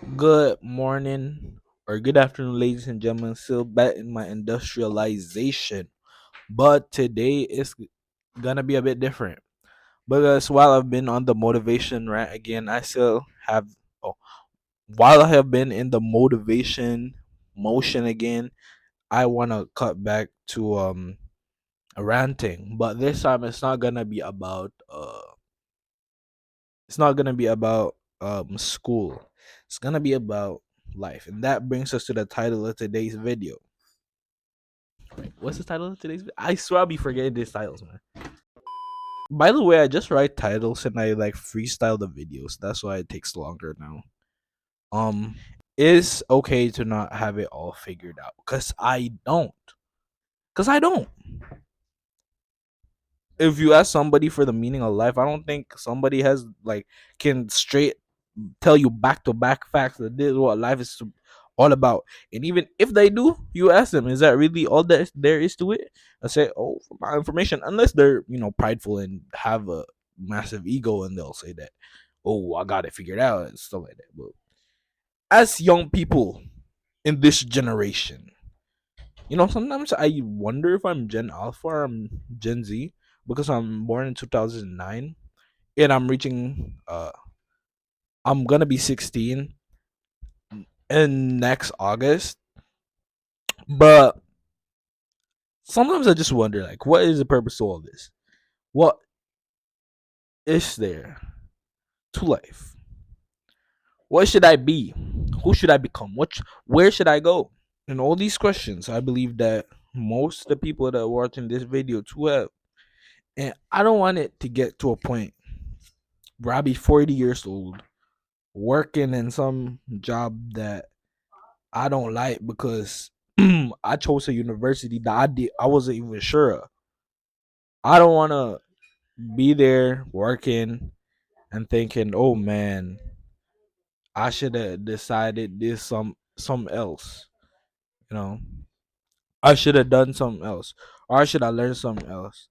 Good morning or good afternoon, ladies and gentlemen. Still back in my industrialization, but today is gonna be a bit different because while I've been on the motivation rant again, I still have. Oh, while I have been in the motivation motion again, I wanna cut back to ranting, but this time it's not gonna be about school. It's gonna be about life, and that brings us to the title of today's video. Wait, what's the title of today's video? I swear I'll be forgetting these titles, man. By the way, I just write titles and I like freestyle the videos. That's why it takes longer now. Um, it's okay to not have it all figured out, cause I don't. Cause I don't. If you ask somebody for the meaning of life, I don't think somebody has like can straight tell you back to back facts that this is what life is all about. And even if they do, you ask them, is that really all that there is to it? I say, oh, for my information, unless they're prideful and have a massive ego, and they'll say that, oh, I got it figured out and stuff like that. But as young people in this generation, sometimes I wonder if I'm Gen Alpha or I'm Gen Z because I'm born in 2009 and I'm gonna be 16 in next August. But sometimes I just wonder, like, what is the purpose of all this? What is there to life? What should I be? Who should I become? Where should I go? And all these questions, I believe that most of the people that are watching this video too have. And I don't want it to get to a point where I be 40 years old, working in some job that I don't like because I chose a university that I wasn't even sure of. I don't want to be there working and thinking, "Oh man, I should have decided this some else." You know, I should have done something else, or I should have learned something else.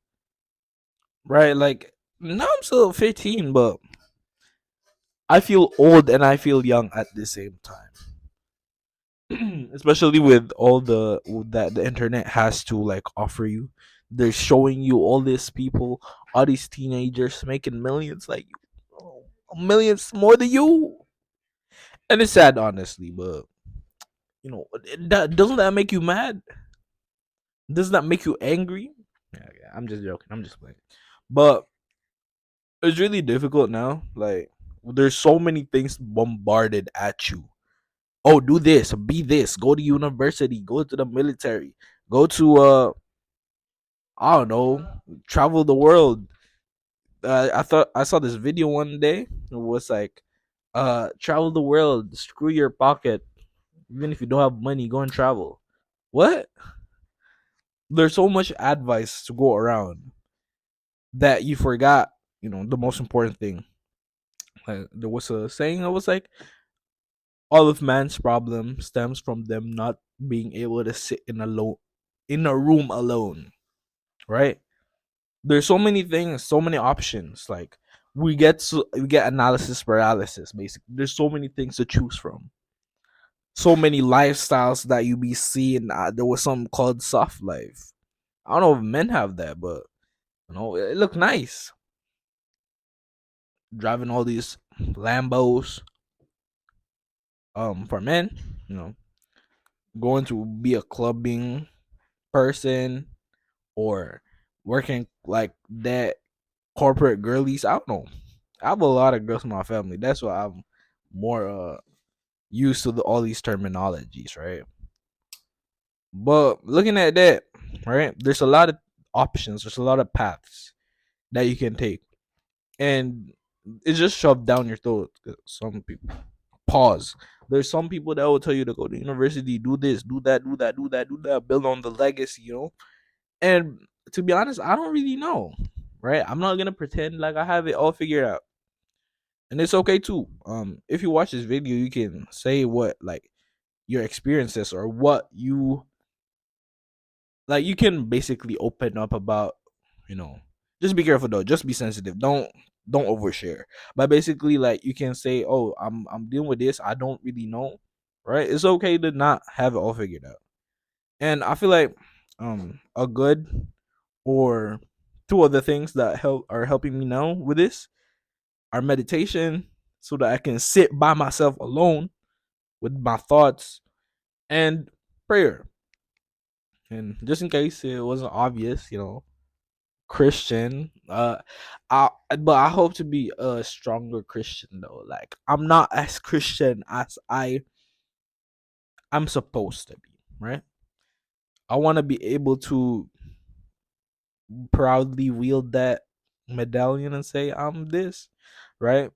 Right? Like now I'm still 15, but I feel old and I feel young at the same time. Especially with all that the internet has to like offer you. They're showing you all these people, all these teenagers making millions, like millions more than you. And it's sad, honestly, but that doesn't that make you mad? Doesn't that make you angry? Yeah, I'm just joking. I'm just playing. But it's really difficult now. Like there's so many things bombarded at you. Oh, do this, be this, go to university, go to the military, go to I don't know, travel the world. I thought I saw this video one day. It was like, travel the world, screw your pocket. Even if you don't have money, go and travel. What? There's so much advice to go around that you forgot, the most important thing. Like, there was a saying that was like, all of man's problem stems from them not being able to sit in a room alone, right? There's so many things, so many options. Like we get analysis paralysis. Basically, there's so many things to choose from. So many lifestyles that you be seeing. There was something called soft life. I don't know if men have that, but it looked nice driving all these Lambos. For men, you know, going to be a clubbing person or working like that corporate girlies. I don't know. I have a lot of girls in my family. That's why I'm more used to all these terminologies, right? But looking at that, right, there's a lot of options. There's a lot of paths that you can take, and it's just shoved down your throat. Some people pause. There's some people that will tell you to go to university, do this, do that, do that, do that, do that, build on the legacy, And to be honest, I don't really know, right? I'm not gonna pretend like I have it all figured out, and it's okay too. If you watch this video, you can say what like your experiences or what you like. You can basically open up about, you know. Just be careful though. Just be sensitive. Don't. don't overshare. But basically, like, you can say, "Oh, I'm dealing with this. I don't really know." Right? It's okay to not have it all figured out. And I feel like a good or two other things that helping me now with this are meditation, so that I can sit by myself alone with my thoughts, and prayer. And just in case it wasn't obvious, Christian. But I hope to be a stronger Christian though. Like, I'm not as Christian as I'm supposed to be, right? I want to be able to proudly wield that medallion and say I'm this, right?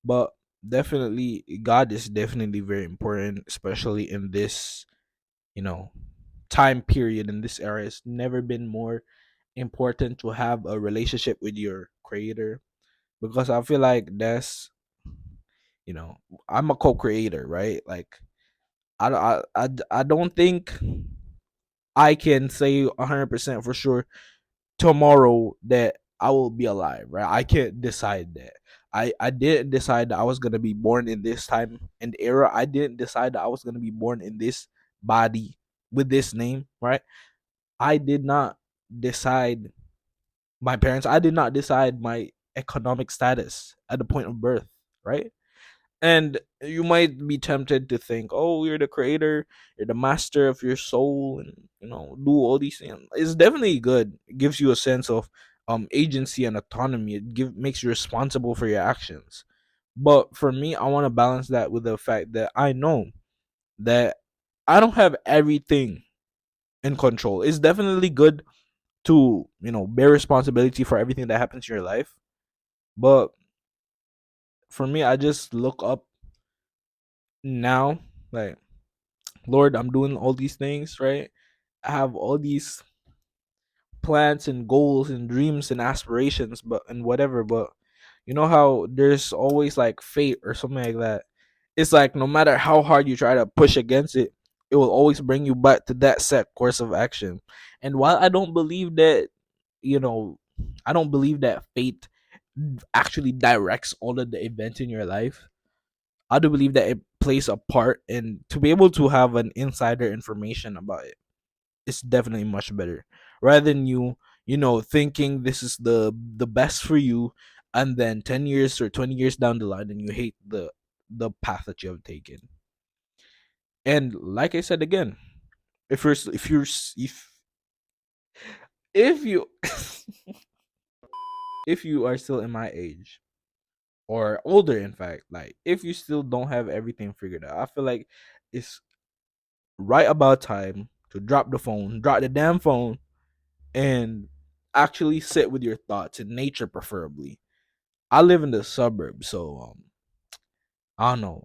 But definitely, God is definitely very important, especially in this, you know, time period. In this era, it's never been more important to have a relationship with your creator, because I feel like that's, you know, I'm a co-creator, right? Like, I don't think I can say 100% for sure tomorrow that I will be alive, right? I can't decide that. I didn't decide that I was gonna be born in this time and era. I didn't decide that I was gonna be born in this body with this name, right? I did not decide my parents. I did not decide my economic status at the point of birth, right? And you might be tempted to think, "Oh, you're the creator, you're the master of your soul, and do all these things." It's definitely good. It gives you a sense of agency and autonomy. Makes you responsible for your actions. But for me, I want to balance that with the fact that I know that I don't have everything in control. It's definitely good to bear responsibility for everything that happens in your life, but for me, I just look up now, like, Lord, I'm doing all these things, right? I have all these plans and goals and dreams and aspirations, but and whatever, but you know how there's always like fate or something like that. It's like no matter how hard you try to push against it, it will always bring you back to that set course of action. And while I don't believe that, you know, I don't believe that fate actually directs all of the events in your life. I do believe that it plays a part, and to be able to have an insider information about it, it's definitely much better, rather than thinking this is the best for you, and then 10 years or 20 years down the line, and you hate the path that you have taken. And like I said again, if you if you are still in my age or older, in fact, like, if you still don't have everything figured out, I feel like it's right about time to drop the damn phone, and actually sit with your thoughts in nature, preferably. I live in the suburbs, so I don't know.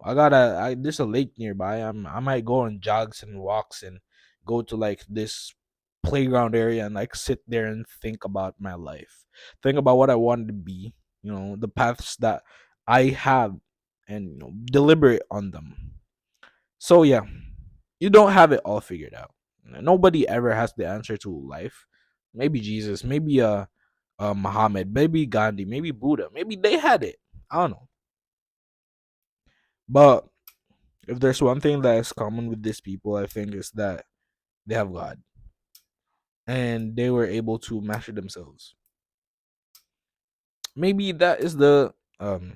There's a lake nearby. I might go on jogs and walks and go to like this playground area and like sit there and think about my life. Think about what I wanted to be, the paths that I have, and deliberate on them. So yeah, you don't have it all figured out. Nobody ever has the answer to life. Maybe Jesus, maybe Muhammad, maybe Gandhi, maybe Buddha, maybe they had it. I don't know. But if there's one thing that is common with these people, I think is that they have God, and they were able to master themselves. Maybe that is um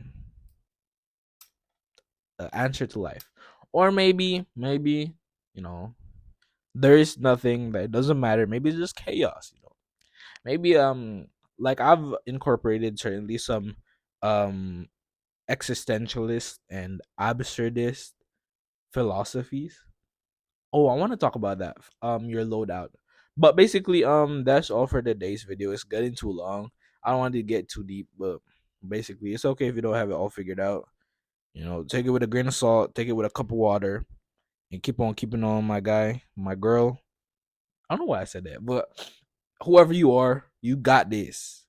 the answer to life, or maybe you know there is nothing, that it doesn't matter. Maybe it's just chaos. Maybe like, I've incorporated certainly some um existentialist and absurdist philosophies. Oh, I want to talk about that. Your loadout. But basically, that's all for today's video. It's getting too long. I don't want to get too deep, but basically, it's okay if you don't have it all figured out. Take it with a grain of salt. Take it with a cup of water, and keep on keeping on, my guy, my girl. I don't know why I said that, but whoever you are, you got this.